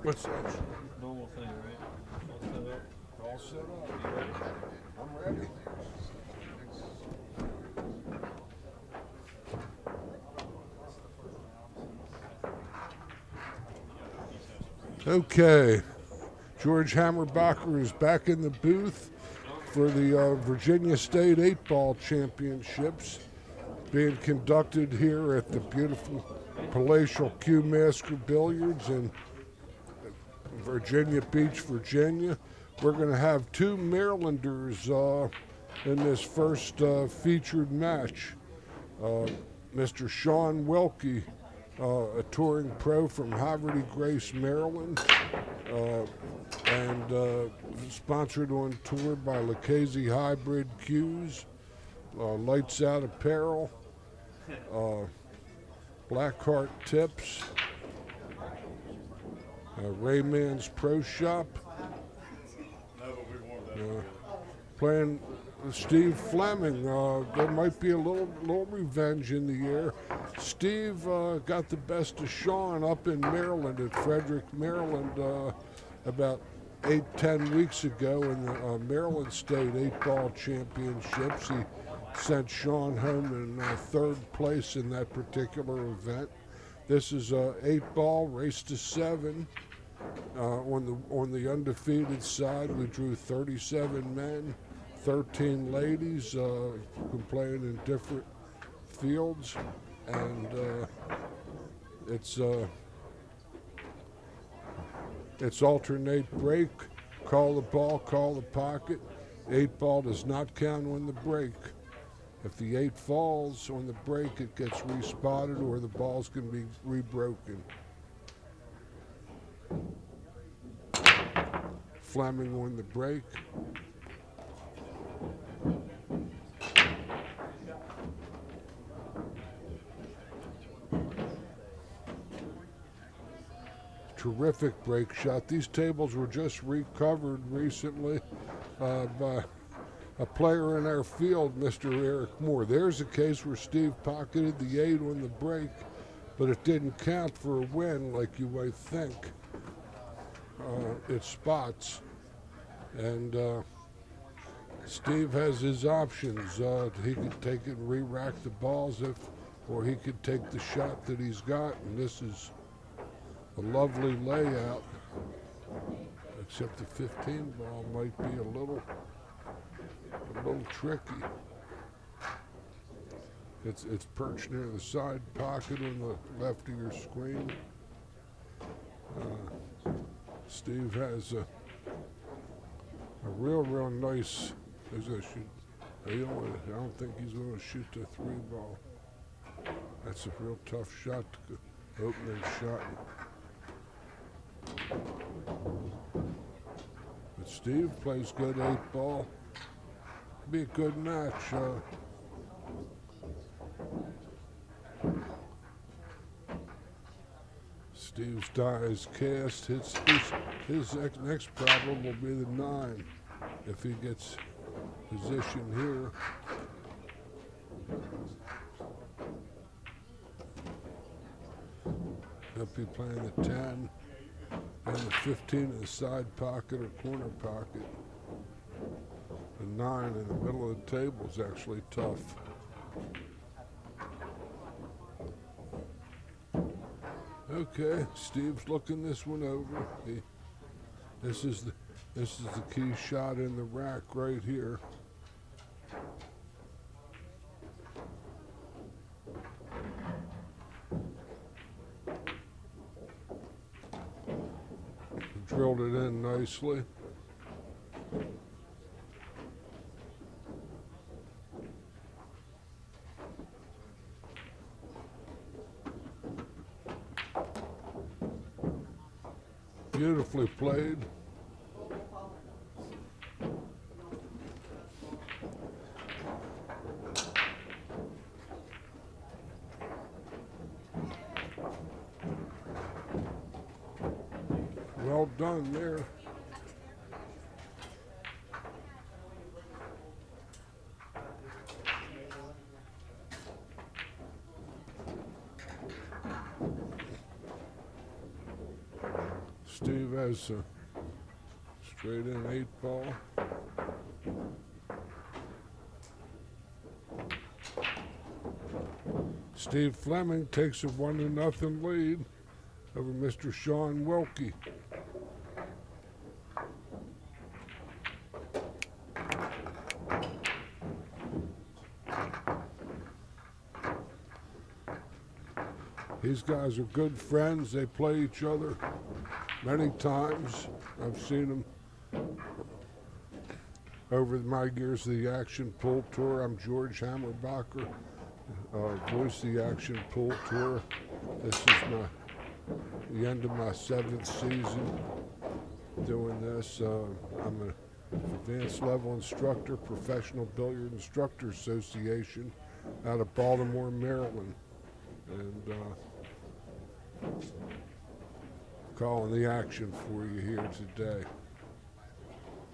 What's that? Normal thing, right? All set up. All set up. You ready? I'm ready. Okay. George Hammerbacher is back in the booth for the Virginia State 8-Ball Championships being conducted here at the beautiful palatial Q Master Billiards in Virginia Beach, Virginia. We're going to have two Marylanders in this first featured match. Mr. Shaun Wilkie, a touring pro from Haverty Grace, Maryland, and sponsored on tour by Lucchese Hybrid Q's, Lights Out Apparel, Blackheart Tips, Rayman's Pro Shop, playing Steve Fleming. There might be a little revenge in the air. Steve got the best of Shaun up in Maryland at Frederick, Maryland, about 8-10 weeks ago in the Maryland State 8-Ball Championships. He sent Shaun home in third place in that particular event. This is 8-ball, race to 7. On the undefeated side, we drew 37 men, 13 ladies playing in different fields, and it's alternate break, call the ball, call the pocket. 8-ball does not count on the break. If the 8 falls on the break, it gets respotted or the balls can be rebroken. Fleming on the break. Terrific break shot. These tables were just recovered recently by a player in our field, Mr. Eric Moore. There's a case where Steve pocketed the 8 on the break, but it didn't count for a win like you might think. It spots. And Steve has his options. He could take it and re-rack the balls, or he could take the shot that he's got, and this is a lovely layout, except the 15 ball might be a little tricky. It's perched near the side pocket on the left of your screen. Steve has a real nice position. I don't think he's going to shoot the 3 ball. That's a real tough shot, opening shot. But Steve plays good 8-ball. Be a good match. Steve's die is cast. His next problem will be the 9 if he gets position here. He'll be playing the 10 and the 15 in the side pocket or corner pocket. The 9 in the middle of the table is actually tough. Okay, Steve's looking this one over. This is the key shot in the rack right here. Drilled it in nicely. Beautifully played. Well done there. Steve has a straight in 8-ball. Steve Fleming takes a 1-0 lead over Mr. Shaun Wilkie. These guys are good friends. They play each other many times. I've seen them over my years of the Action Pool Tour. I'm George Hammerbacher, voice of the Action Pool Tour. This is the end of my 7th season doing this. I'm an advanced level instructor, Professional Billiard Instructor Association out of Baltimore, Maryland. And calling the action for you here today.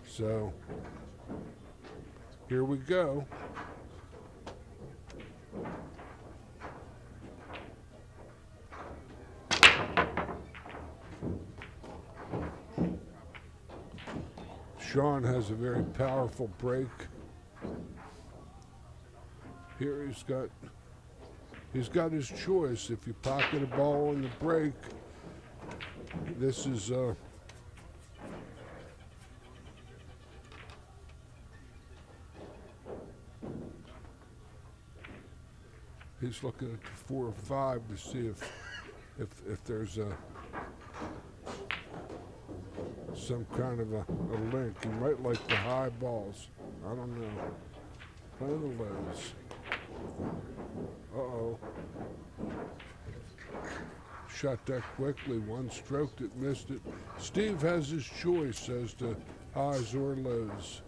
So, here we go. Shaun has a very powerful break. Here he's got his choice. If you pocket a ball in the break, this is he's looking at the 4 or 5 to see if there's some kind of a link. He might like the high balls. I don't know. Playing the lows. Uh-oh. Shot that quickly. One stroked it, missed it. Steve has his choice as to highs or lows.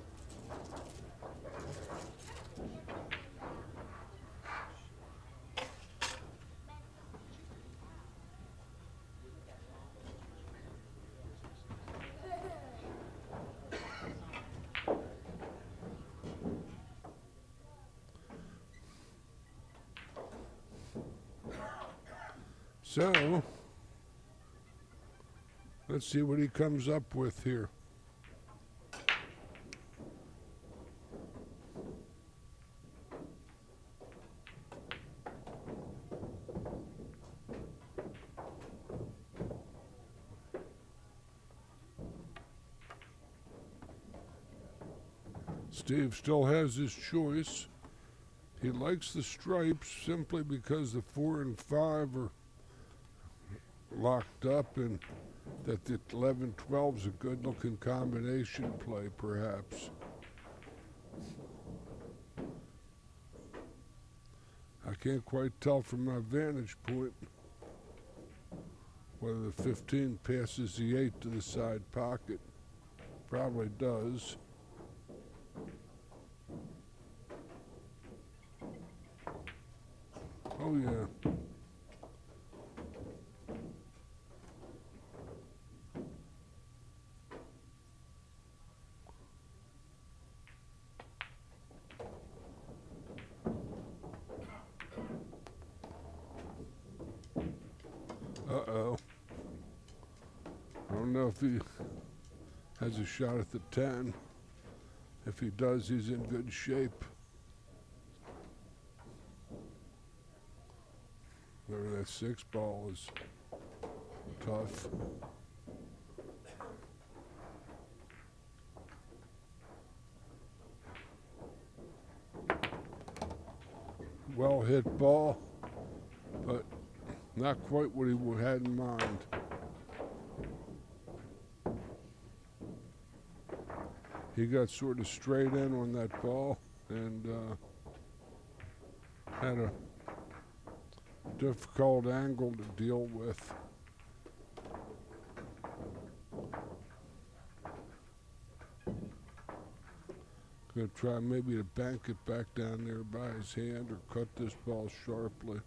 So, let's see what he comes up with here. Steve still has his choice. He likes the stripes simply because the 4 and 5 are locked up, and that the 11-12 is a good looking combination play perhaps. I can't quite tell from my vantage point whether the 15 passes the 8 to the side pocket. Probably does. Oh yeah. Uh-oh. I don't know if he has a shot at the 10. If he does, he's in good shape. Whatever that 6 ball is tough. Well hit ball, but not quite what he had in mind. He got sort of straight in on that ball and had a difficult angle to deal with. Gonna try maybe to bank it back down there by his hand or cut this ball sharply.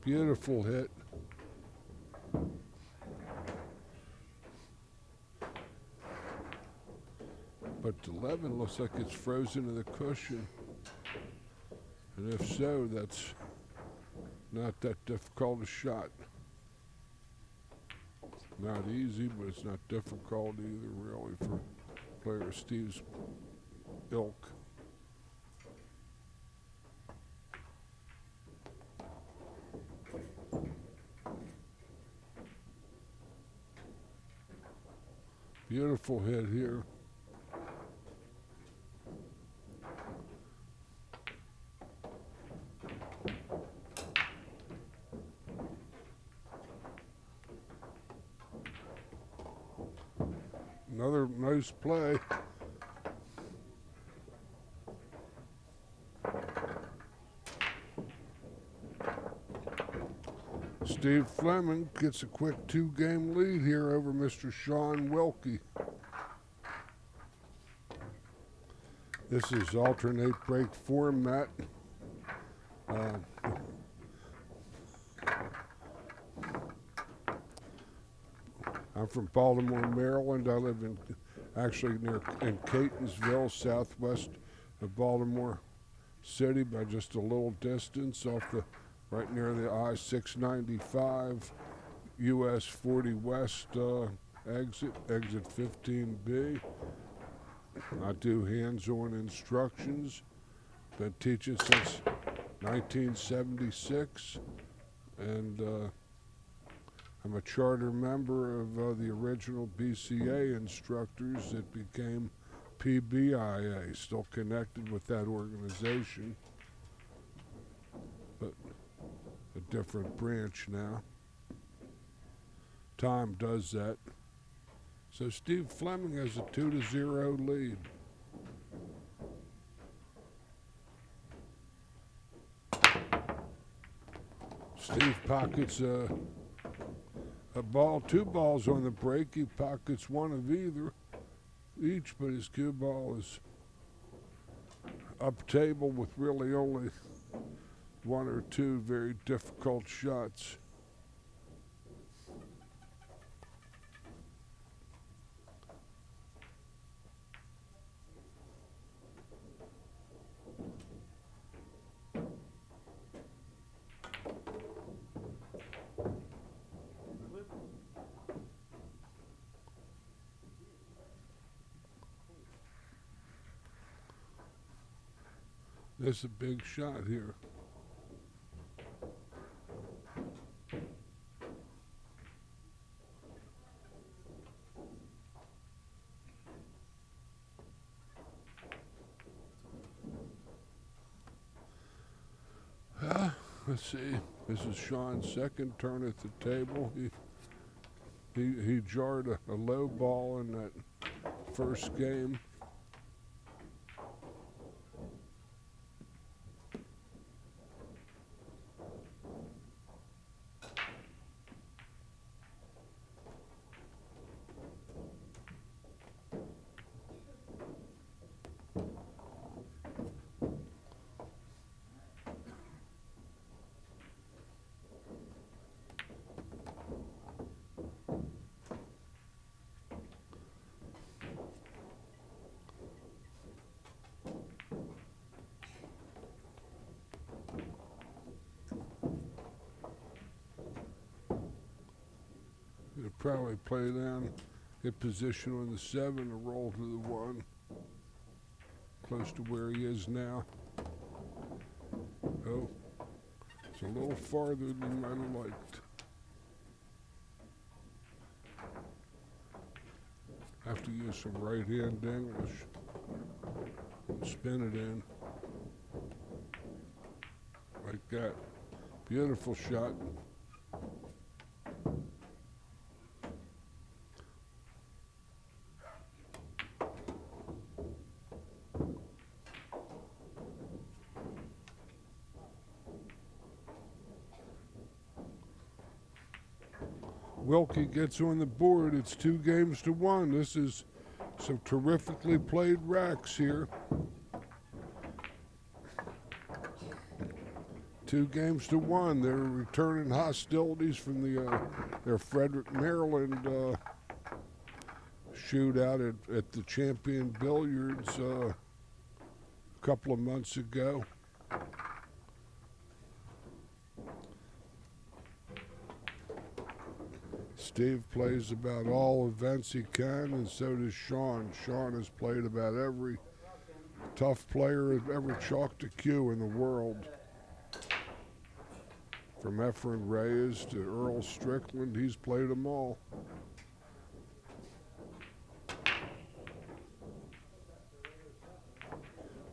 Beautiful hit. But 11 looks like it's frozen to the cushion. And if so, that's Not that difficult a shot. Not easy, but it's not difficult either, really, for player Steve's ilk. Beautiful hit here. Another nice play. Steve Fleming gets a quick 2-game lead here over Mr. Shaun Wilkie. This is alternate break format. I'm from Baltimore, Maryland. I live actually near in Catonsville, southwest of Baltimore City, by just a little distance right near the I-695 US 40 West exit 15B. I do hands-on instructions. Been teaching since 1976, and I'm a charter member of the original BCA instructors that became PBIA, still connected with that organization, but a different branch now. Time does that. So Steve Fleming has a 2-0 lead. Steve pockets a ball, 2 balls on the break. He pockets one of each, but his cue ball is up table with really only 1 or 2 very difficult shots. There's a big shot here. Let's see. This is Shaun's second turn at the table. He jarred a low ball in that first game. He'll probably play down, get position on the 7 and roll to the 1, close to where he is now. Oh, it's a little farther than he might have liked. Have to use some right-hand English and spin it in like that. Beautiful shot. Wilkie gets on the board. It's 2-1. This is some terrifically played racks here. 2-1. They're returning hostilities from their Frederick, Maryland shootout at the Champion Billiards a couple of months ago. Steve plays about all events he can, and so does Shaun. Shaun has played about every tough player who's ever chalked a cue in the world. From Efren Reyes to Earl Strickland, he's played them all.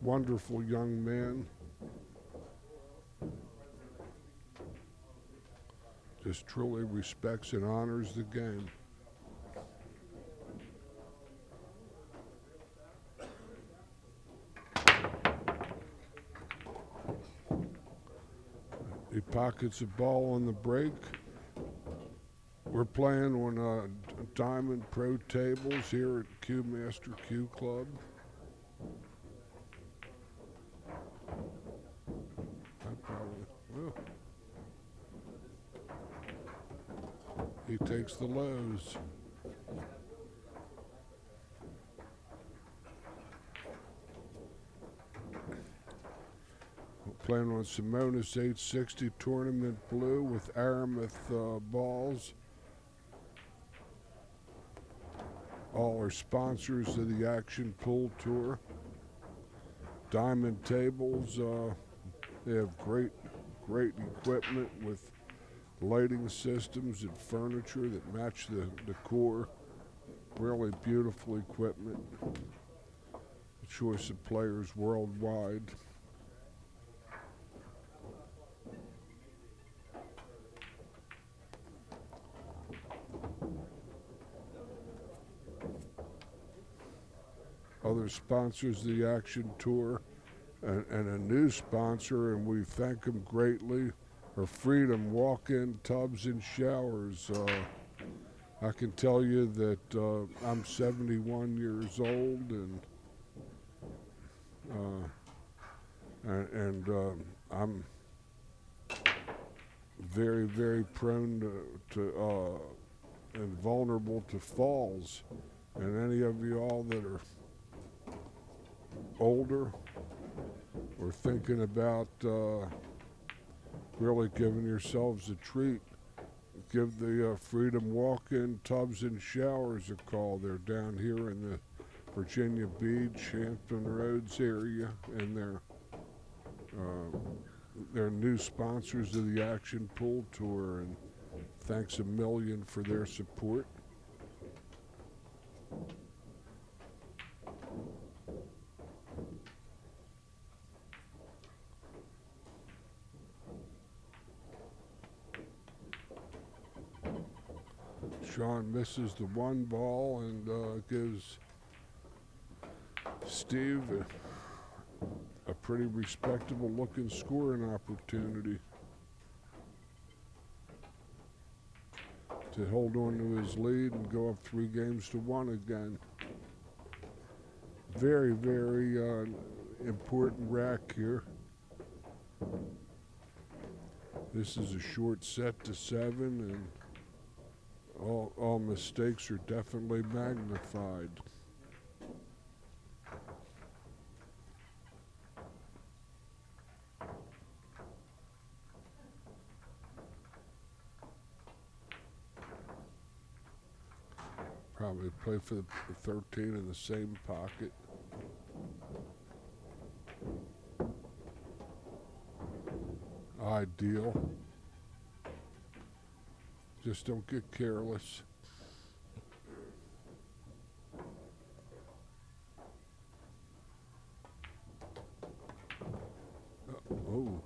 Wonderful young man. Just truly respects and honors the game. He pockets a ball on the break. We're playing on Diamond Pro tables here at Q Master Q Club. Well, he takes the lows. Playing on Simonis 860 tournament blue with Aramith balls. All are sponsors of the Action Pool Tour. Diamond tables, they have great equipment with lighting systems and furniture that match the decor. Really beautiful equipment. A choice of players worldwide. Other sponsors of the Action Tour, and a new sponsor, and we thank them greatly, are Freedom Walk-In Tubs and Showers. I can tell you that I'm 71 years old, and I'm very, very prone to and vulnerable to falls. And any of you all that are older or thinking about really giving yourselves a treat, give the Freedom Walk-In Tubs and Showers a call. They're down here in the Virginia Beach, Hampton Roads area, and they're new sponsors of the Action Pool Tour, and thanks a million for their support. Shaun misses the one ball and gives Steve a pretty respectable looking scoring opportunity to hold on to his lead and go up 3-1 again. Very, very important rack here. This is a short set to 7, and all mistakes are definitely magnified. Probably play for the 13 in the same pocket. Ideal. Just don't get careless. Oh.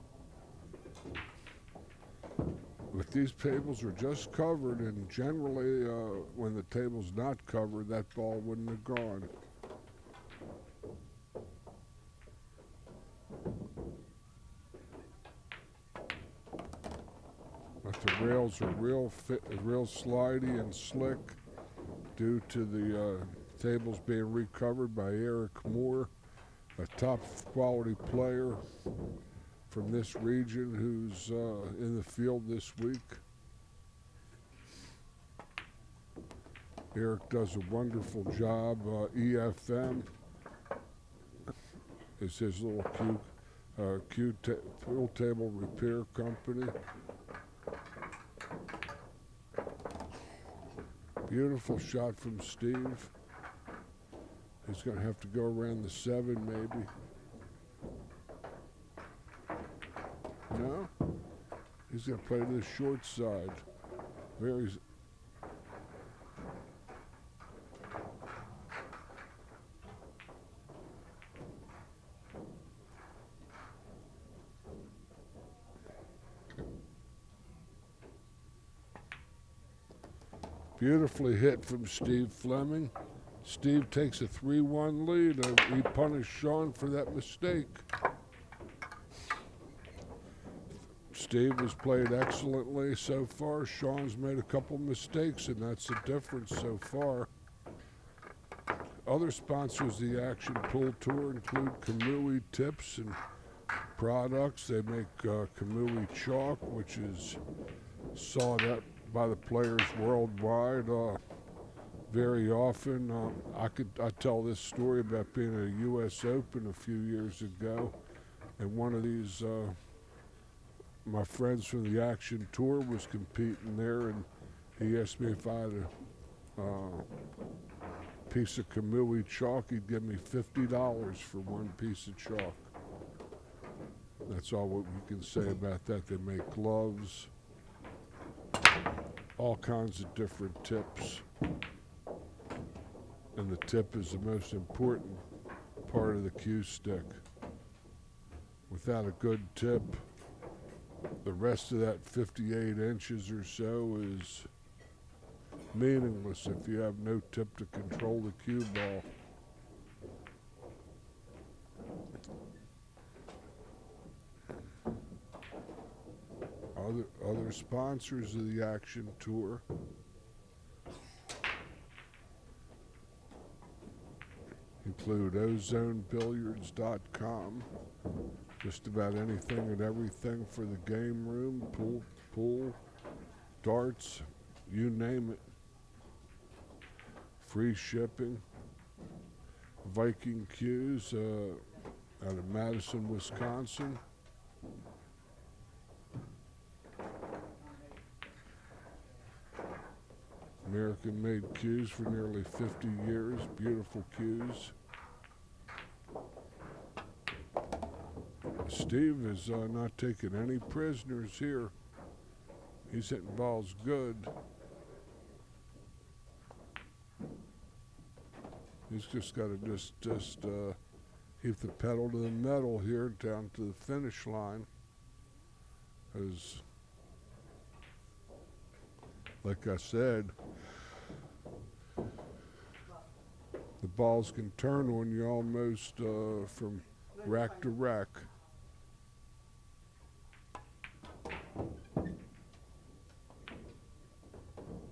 But these tables are just covered, and generally when the table's not covered, that ball wouldn't have gone. But the rails are real slidey and slick due to the tables being recovered by Eric Moore, a top quality player from this region who's in the field this week. Eric does a wonderful job. EFM is his little pool table repair company. Beautiful shot from Steve. He's going to have to go around the 7 maybe. No? He's going to play to the short side. Very. Beautifully hit from Steve Fleming. Steve takes a 3-1 lead. He punished Shaun for that mistake. Steve has played excellently so far. Shaun's made a couple mistakes, and that's the difference so far. Other sponsors of the Action Pool Tour include Kamui Tips and Products. They make Kamui Chalk, which is sought out by the players worldwide very often. I tell this story about being at a U.S. Open a few years ago, and one of these my friends from the Action Tour was competing there, and he asked me if I had a piece of Kamui chalk. He'd give me $50 for one piece of chalk. That's all what you can say about that. They make gloves, all kinds of different tips. And the tip is the most important part of the cue stick. Without a good tip, the rest of that 58 inches or so is meaningless if you have no tip to control the cue ball. Other sponsors of the Action Tour include Ozone Billiards.com. Just about anything and everything for the game room, pool, darts, you name it. Free shipping. Viking cues out of Madison, Wisconsin. American-made cues for nearly 50 years. Beautiful cues. Steve is not taking any prisoners here. He's hitting balls good. He's just got to just keep the pedal to the metal here down to the finish line. As, like I said, the balls can turn on you almost from rack to rack.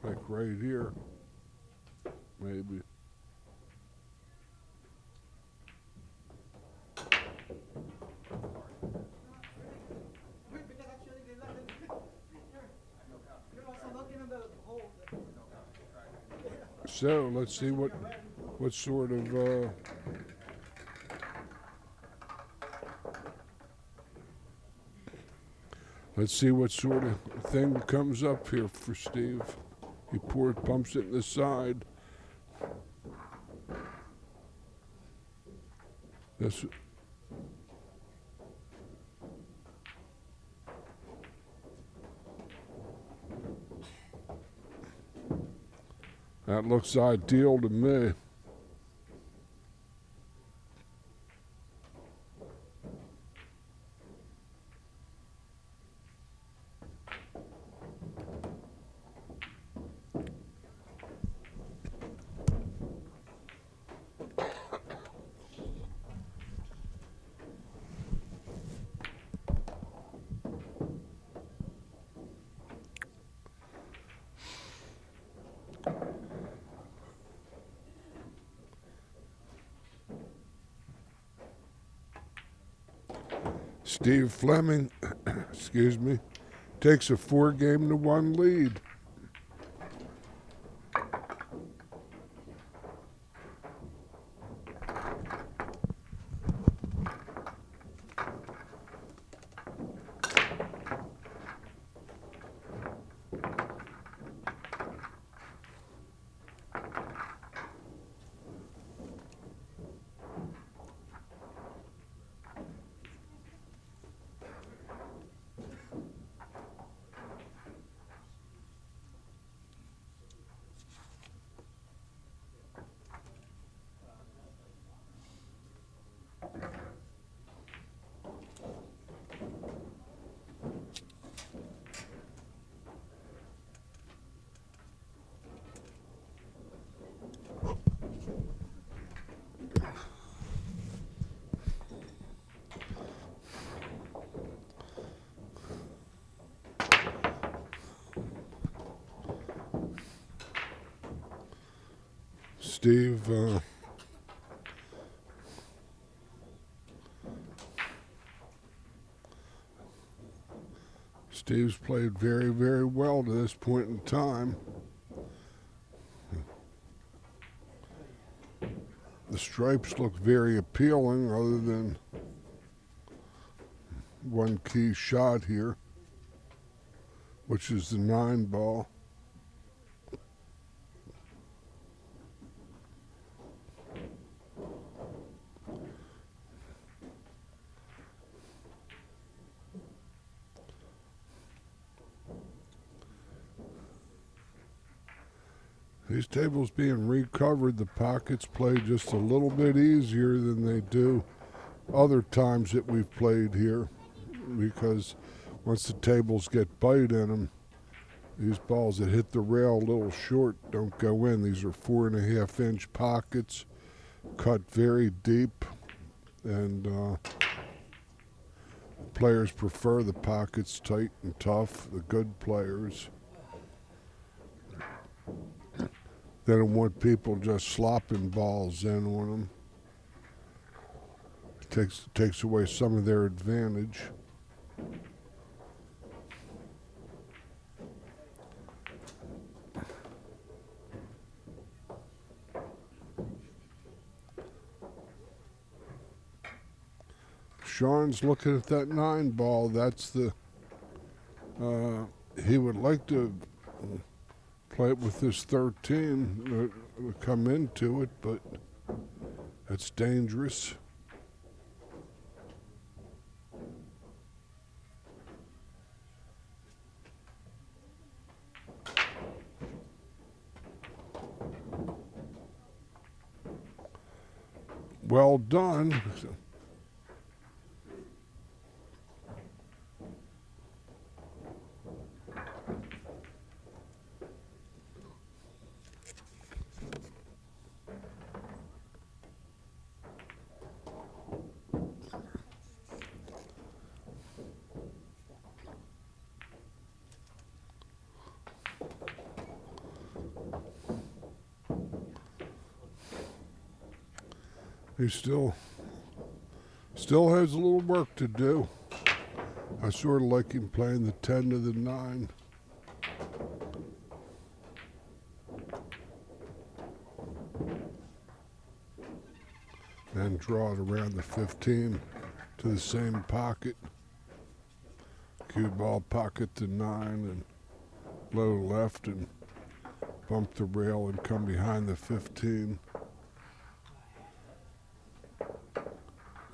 Like right here, maybe. So let's see what sort of let's see what sort of thing comes up here for Steve. He pumps it in the side. That looks ideal to me. Steve Fleming, excuse me, takes a 4-1 lead. Steve's played very, very well to this point in time. The stripes look very appealing other than one key shot here, which is the 9 ball. These tables being recovered, the pockets play just a little bit easier than they do other times that we've played here, because once the tables get bite in them, these balls that hit the rail a little short don't go in. These are 4.5-inch pockets, cut very deep, and players prefer the pockets tight and tough, the good players. They don't want people just slopping balls in on them. It takes away some of their advantage. Shaun's looking at that 9 ball. That's the, he would like to play it with this 13, come into it, but that's dangerous. Well done. He still has a little work to do. I sort of like him playing the 10 to the 9. And draw it around the 15 to the same pocket. Cue ball pocket to 9 and low left and bump the rail and come behind the 15.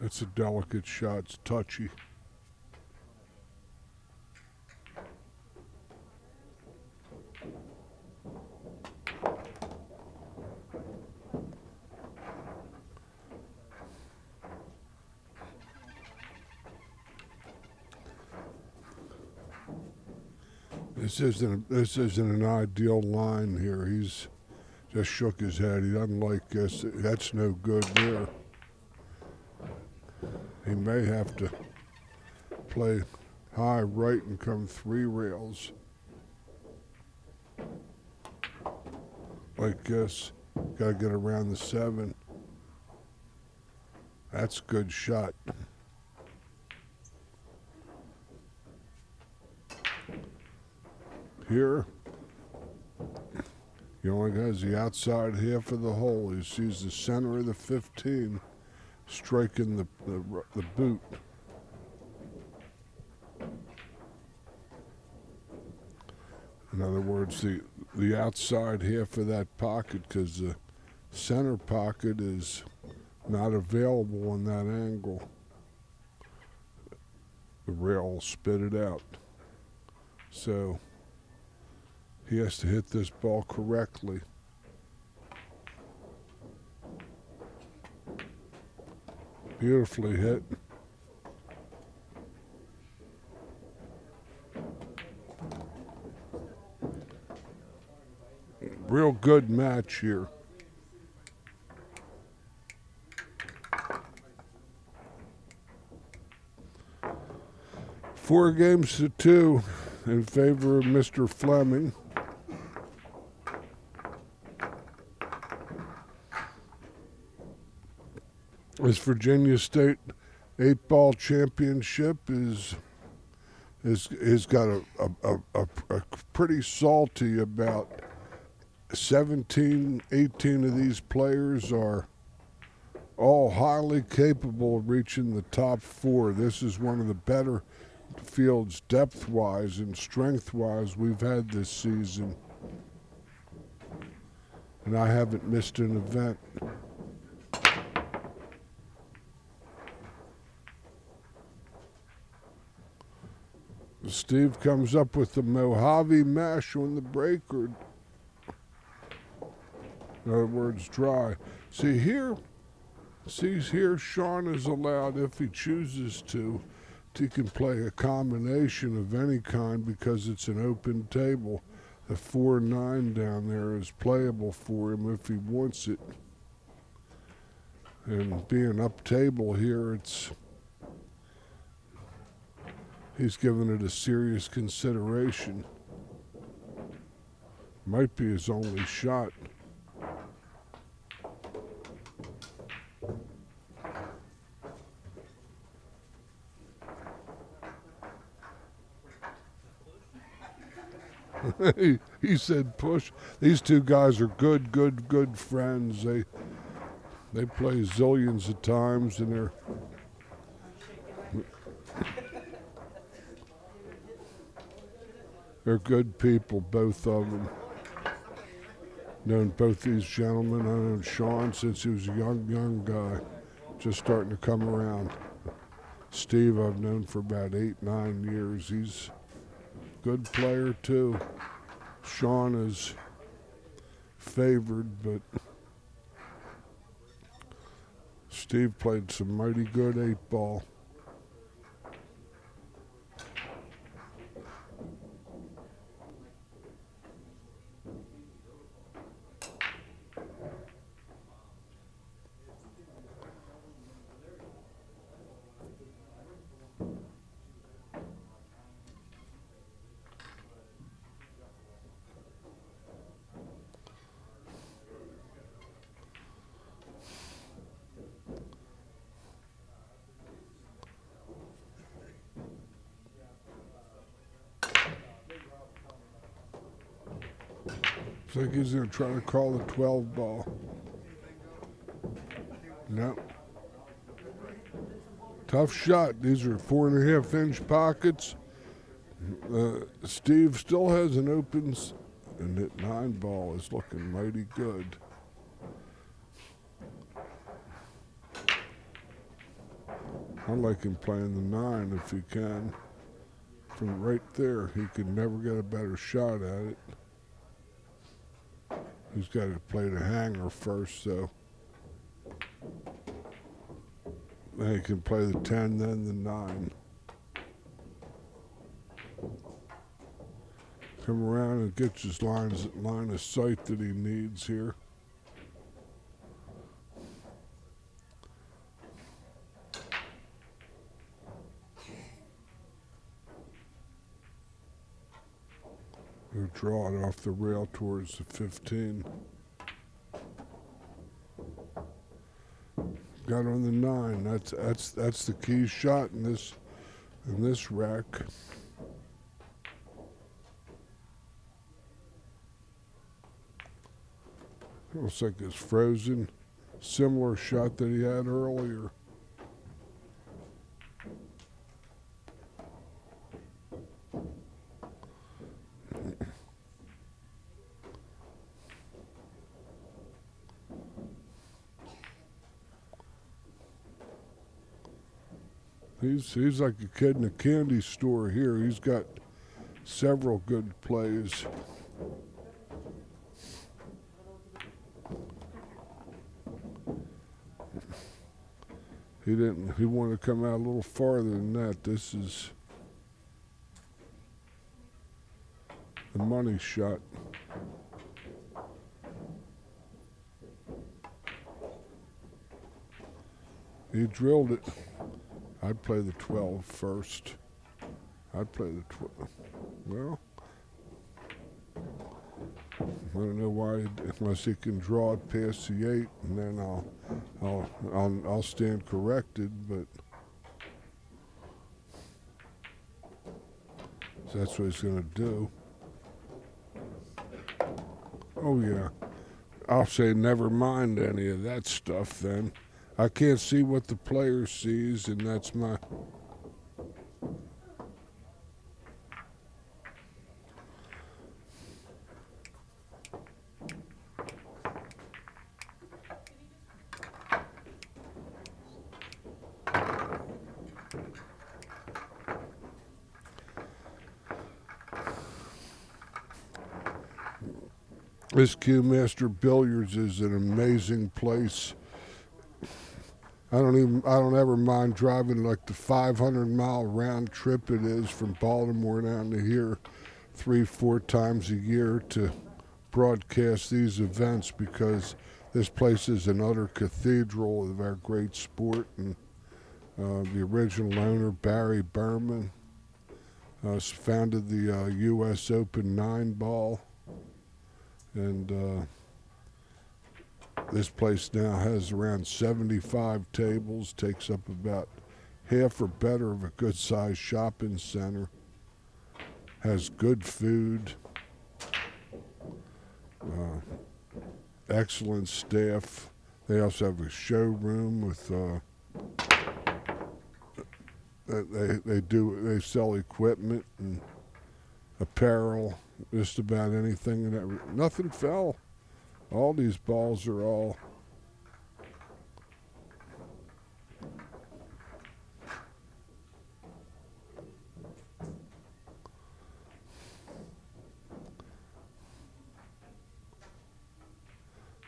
It's a delicate shot, it's touchy. This isn't an ideal line here. He's just shook his head. He doesn't like this. That's no good there. He may have to play high right and come 3 rails. Like this. Gotta get around the 7. That's a good shot. Here, he only has the outside half of the hole. He sees the center of the 15. Striking the boot. In other words, the outside half of that pocket, because the center pocket is not available in that angle. The rail will spit it out. So he has to hit this ball correctly. Beautifully hit. Real good match here. Four games to 2 in favor of Mr. Fleming. This Virginia State 8-ball championship is got a pretty salty about 17, 18 of these players are all highly capable of reaching the top 4. This is one of the better fields depth-wise and strength-wise we've had this season. And I haven't missed an event. Steve comes up with the Mojave mash on the breaker. In other words, dry. See here, Shaun is allowed, if he chooses to, he can play a combination of any kind because it's an open table. The 4-9 down there is playable for him if he wants it. And being up table here, he's given it a serious consideration. Might be his only shot. He said push. These two guys are good friends. They play zillions of times, and they're good people, both of them. Known both these gentlemen. I've known Shaun since he was a young guy, just starting to come around. Steve I've known for about 8-9 years. He's a good player too. Shaun is favored, but Steve played some mighty good 8-ball. Looks like he's going to try to call the 12 ball. No. Tough shot. These are 4.5-inch pockets. Steve still has an open, and that 9 ball is looking mighty good. I like him playing the 9 if he can. From right there, he can never get a better shot at it. He's got to play the hanger first, though. Then he can play the 10, then the 9. Come around and gets his line of sight that he needs here. He'll draw it off the rail towards the 15. Got on the 9. That's the key shot in this rack. Looks like it's frozen. Similar shot that he had earlier. He's like a kid in a candy store here. He's got several good plays. He wanted to come out a little farther than that. This is the money shot. He drilled it. I'd play the 12 first. I'd play the 12. Well, I don't know why, unless he can draw it past the 8, and then I'll stand corrected. But so that's what he's gonna do. Oh yeah, I'll say never mind any of that stuff. Then I can't see what the player sees, and that's my. This Q Master Billiards is an amazing place. I don't ever mind driving like the 500-mile round trip it is from Baltimore down to here 3-4 times a year to broadcast these events, because this place is an utter cathedral of our great sport. And the original owner, Barry Berman, founded the U.S. Open 9-ball. And this place now has around 75 tables, takes up about half or better of a good-sized shopping center, has good food, excellent staff. They also have a showroom with they sell equipment and apparel, just about anything and everything. Nothing fell. All these balls are all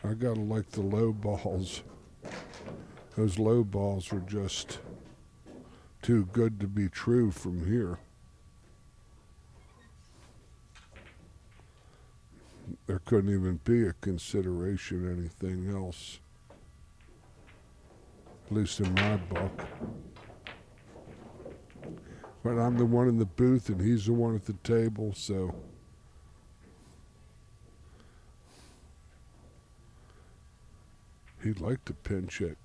I gotta like the low balls. Those low balls are just too good to be true from here. There couldn't even be a consideration anything else, at least in my book. But I'm the one in the booth and he's the one at the table, so he'd like to pinch it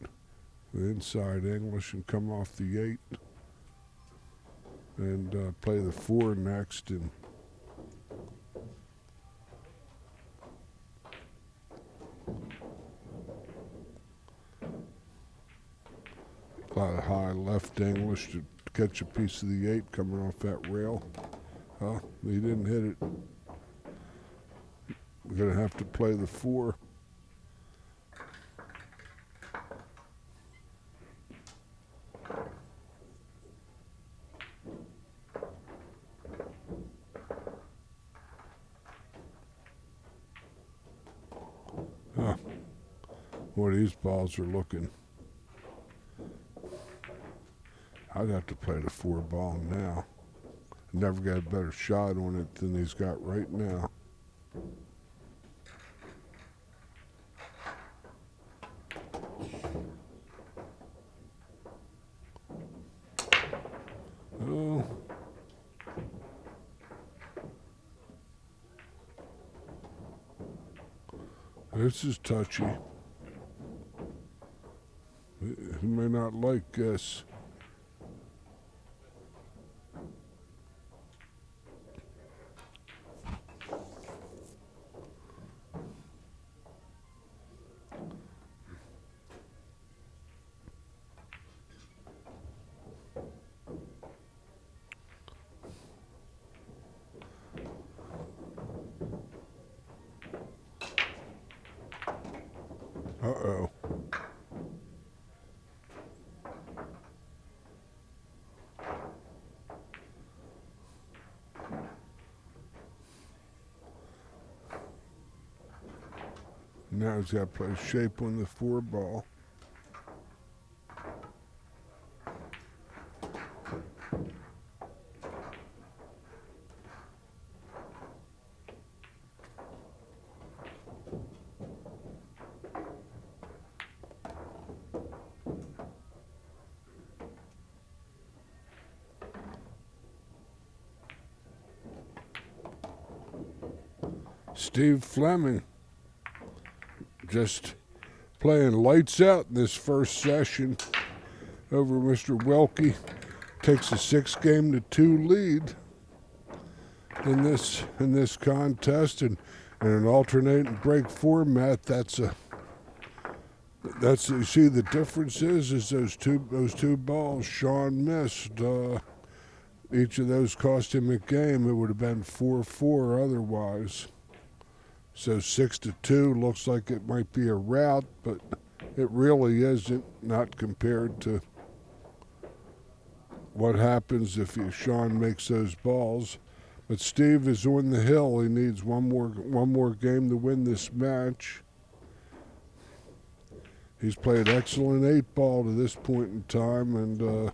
with inside English and come off the 8 and play the 4 next. And a lot of high left English to catch a piece of the 8 coming off that rail. Oh, he didn't hit it. We're going to have to play the 4. Huh. Boy, these balls are looking. I'd have to play the 4 ball now. Never got a better shot on it than he's got right now. Oh. This is touchy. He may not like this. Uh-oh. Now he's got to play shape on the 4 ball. Steve Fleming just playing lights out in this first session over Mr. Wilkie. Takes a 6-game-2 lead in this contest, and in an alternating break format. That's you see the difference is those two balls Shaun missed. Each of those cost him a game. It would have been 4-4 otherwise. So 6-2 looks like it might be a rout, but it really isn't. Not compared to what happens if Shaun makes those balls. But Steve is on the hill. He needs one more game to win this match. He's played excellent 8-ball to this point in time, and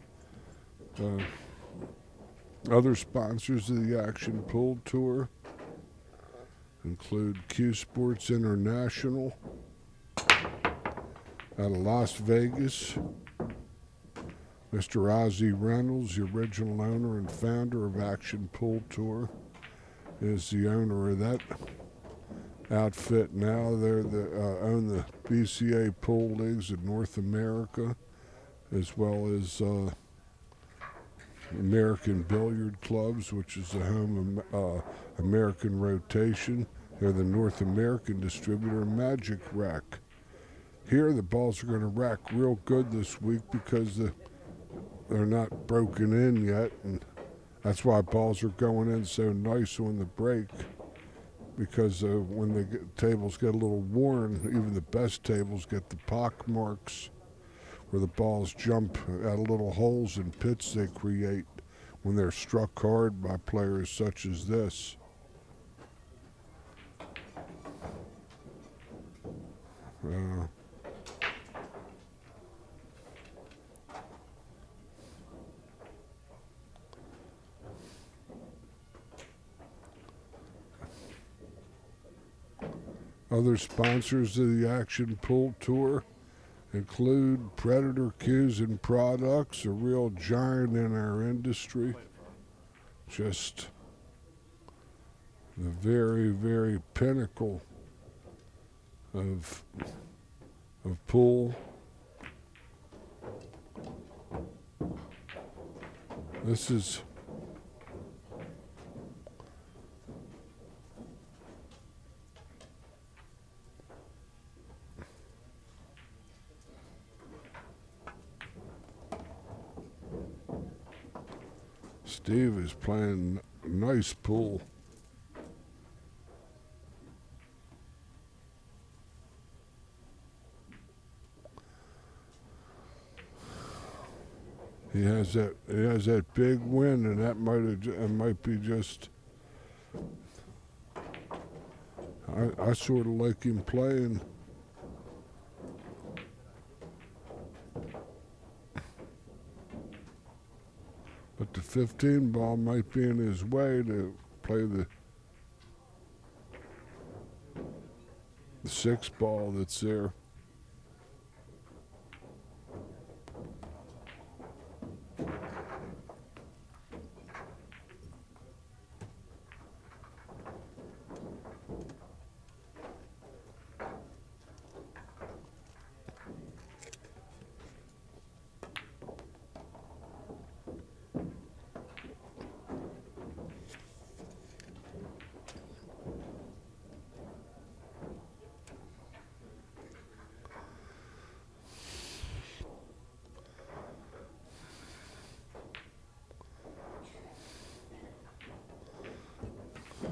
other sponsors of the Action Pool Tour include Q Sports International out of Las Vegas. Mr. Ozzy Reynolds, the original owner and founder of Action Pool Tour, is the owner of that outfit now. They're own the BCA pool leagues in North America, as well as American Billiard Clubs, which is the home of American Rotation. They're the North American distributor of Magic Rack. Here, the balls are going to rack real good this week because they're not broken in yet, and that's why balls are going in so nice on the break. Because when tables get a little worn, even the best tables get the pock marks where the balls jump out of little holes and pits they create when they're struck hard by players such as this. Other sponsors of the Action Pool Tour include Predator Cues and Products, a real giant in our industry. Just the very, very pinnacle of pool. This is Steve is playing nice pool. He has that big win, and that might be just. I sort of like him playing. But the 15 ball might be in his way to play the 6 ball that's there.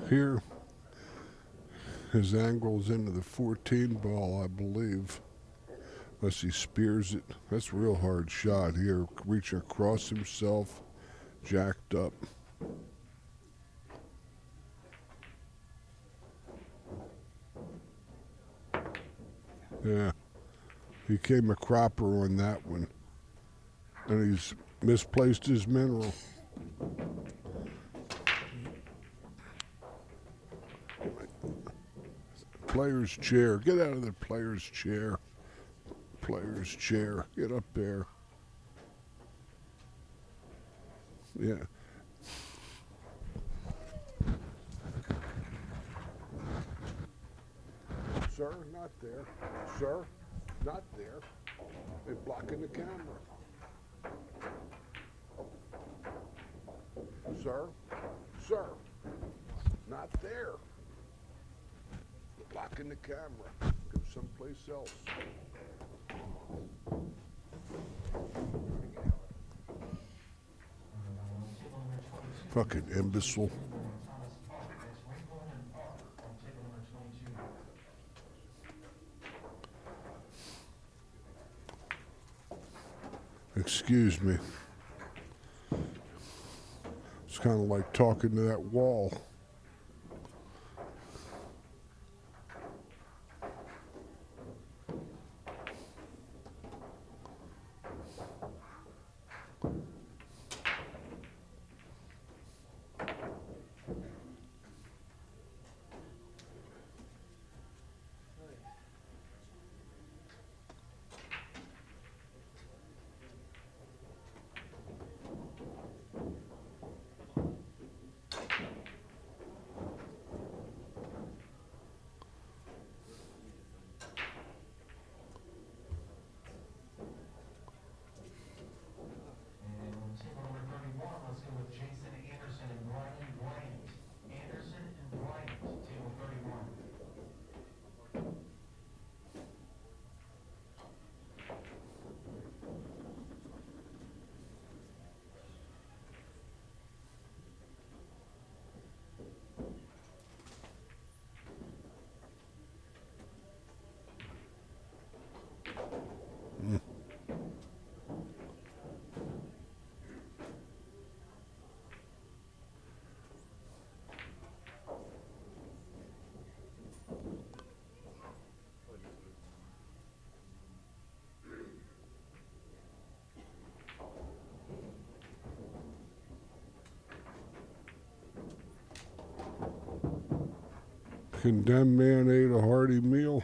Here, his angle's into the 14 ball, I believe, unless he spears it. That's a real hard shot here, reaching across himself, jacked up. Yeah, he came a cropper on that one, and he's misplaced his mineral. Player's chair. Get out of the player's chair. Player's chair. Get up there. Yeah. Sir, not there. Sir, not there. They're blocking the camera. Sir, sir, not there. They're blocking the camera. Go someplace else. Fucking imbecile. Excuse me. It's kind of like talking to that wall. Condemned man ate a hearty meal.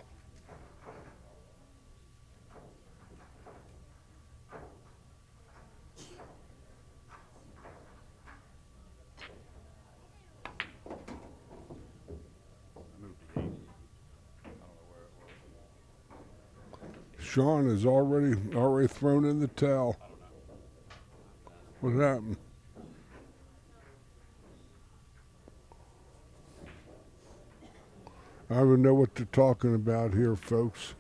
Shaun is already thrown in the towel. What happened? I don't even know what they're talking about here, folks.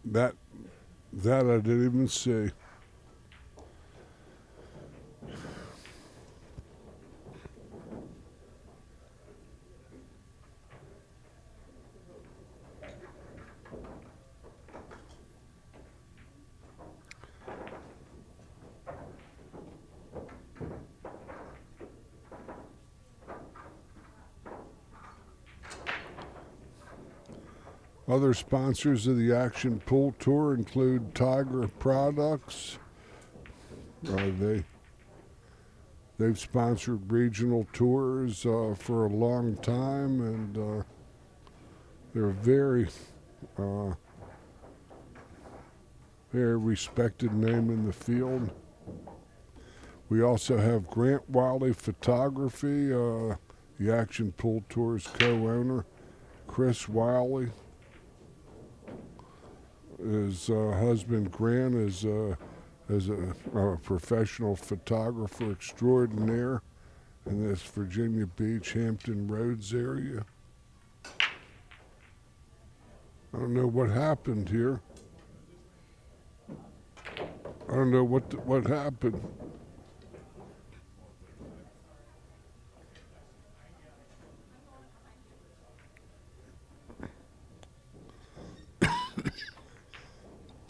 That I didn't even see. Other sponsors of the Action Pool Tour include Tiger Products. They've sponsored regional tours for a long time, and they're very respected name in the field. We also have Grant Wylie Photography, the Action Pool Tour's co-owner, Chris Wylie. His husband Grant is a professional photographer extraordinaire in this Virginia Beach, Hampton Roads area. I don't know what happened here. I don't know what happened.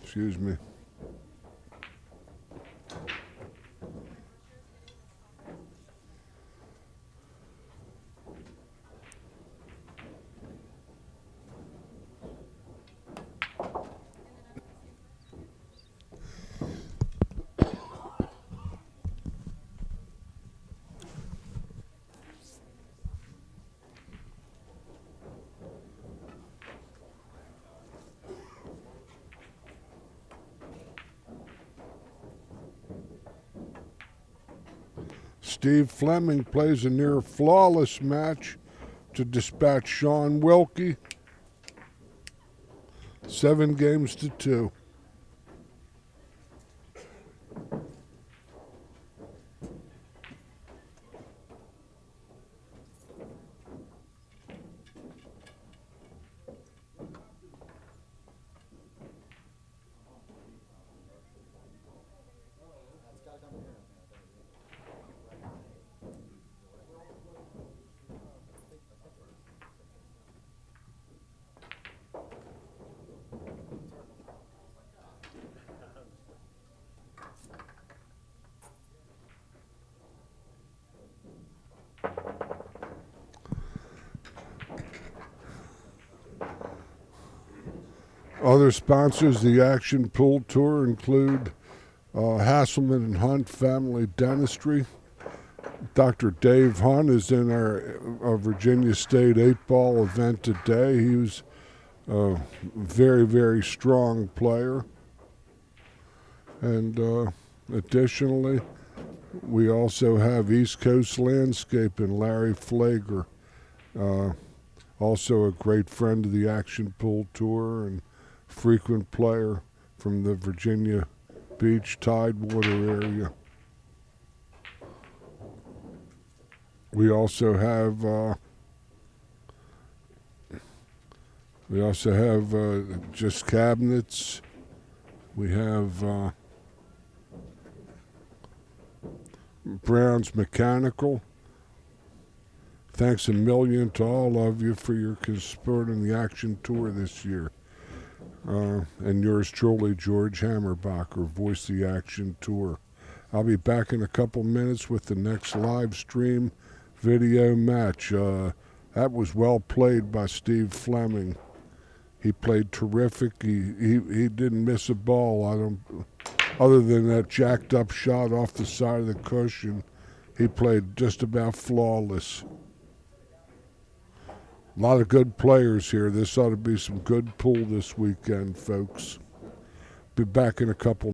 Excuse me. Steve Fleming plays a near flawless match to dispatch Shaun Wilkie. 7-2. Other sponsors of the Action Pool Tour include Hasselman and Hunt Family Dentistry. Dr. Dave Hunt is in our Virginia State 8-ball event today. He was a very, very strong player. And additionally, we also have East Coast Landscaping, Larry Flager, also a great friend of the Action Pool Tour and frequent player from the Virginia Beach Tidewater area. We also have just cabinets. We have Brown's Mechanical. Thanks a million to all of you for your support in the Action Tour this year. And yours truly, George Hammerbacher, voice of the Action Tour. I'll be back in a couple minutes with the next live stream video match. That was well played by Steve Fleming. He played terrific. He didn't miss a ball. Other than that jacked up shot off the side of the cushion, he played just about flawless. A lot of good players here. This ought to be some good pool this weekend, folks. Be back in a couple